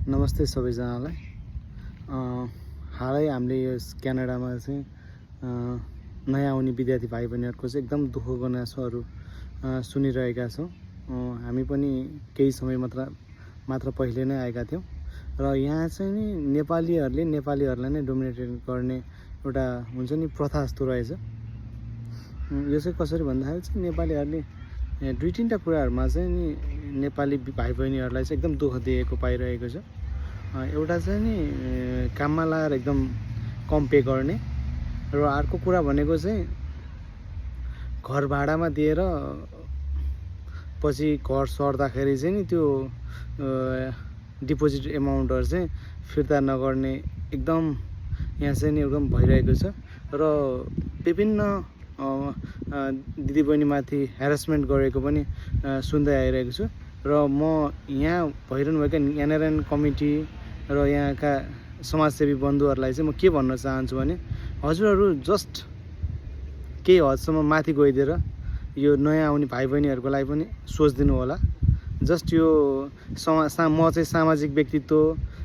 नमस्ते सबैजनालाई। हालै हामीले यो क्यानाडामा चाहिँ नयाँ आउने विद्यार्थी भाइ बहिनीहरूको चाहिँ एकदम दुःख गुनासोहरू सुनिरहेका छौँ। हामी पनि केही समय मात्र पहिले नै आएका थियौँ र यहाँ चाहिँ नि नेपालीहरूलाई नै डोमिनेटेड गर्ने एउटा हुन्छ नि प्रथा जस्तो रहेछ। यो चाहिँ कसरी भन्दाखेरि चाहिँ नेपालीहरूले दुई तीनवटा कुराहरूमा चाहिँ नि नेपाली भाइ बहिनीहरूलाई चाहिँ एकदम दुःख दिएको पाइरहेको छ। एउटा चाहिँ नि काममा लगाएर एकदम कम पे गर्ने र अर्को कुरा भनेको चाहिँ घर भाडामा दिएर पछि घर सर्दाखेरि चाहिँ नि त्यो डिपोजिट एमाउन्टहरू चाहिँ फिर्ता नगर्ने एकदम यहाँ चाहिँ नि एकदम भइरहेको छ र विभिन्न दिदीबहिनीमाथि ह्यारासमेन्ट गरेको पनि सुन्दै आइरहेको छु र म यहाँ भइरहनुभएका एनआरएन कमिटी र यहाँका समाजसेवी बन्धुहरूलाई चाहिँ म के भन्न चाहन्छु भने हजुरहरू जस्ट केही हदसम्म माथि गइदिएर यो नयाँ आउने भाइ बहिनीहरूको लागि पनि सोचिदिनु होला। जस्ट यो म चाहिँ सामाजिक व्यक्तित्व,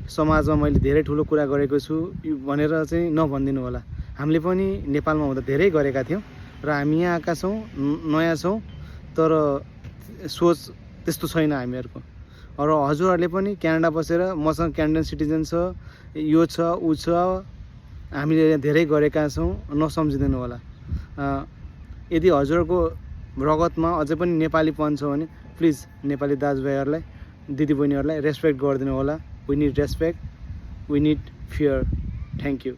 समाजमा मैले धेरै ठुलो कुरा गरेको छु भनेर चाहिँ नभनिदिनु होला। हामीले पनि नेपालमा हुँदा धेरै गरेका थियौँ र हामी यहाँ आएका छौँ, नयाँ छौँ, तर सोच त्यस्तो छैन हामीहरूको। र हजुरहरूले पनि क्यानाडा बसेर मसँग क्यानाडियन सिटिजन छ, यो छ ऊ छ, हामीले धेरै गरेका छौँ, नसम्झिदिनु होला। यदि हजुरहरूको रगतमा अझै पनि नेपालीपन छ भने प्लिज नेपाली दाजुभाइहरूलाई, दिदीबहिनीहरूलाई रेस्पेक्ट गरिदिनु होला। We need respect, we need fear. Thank you.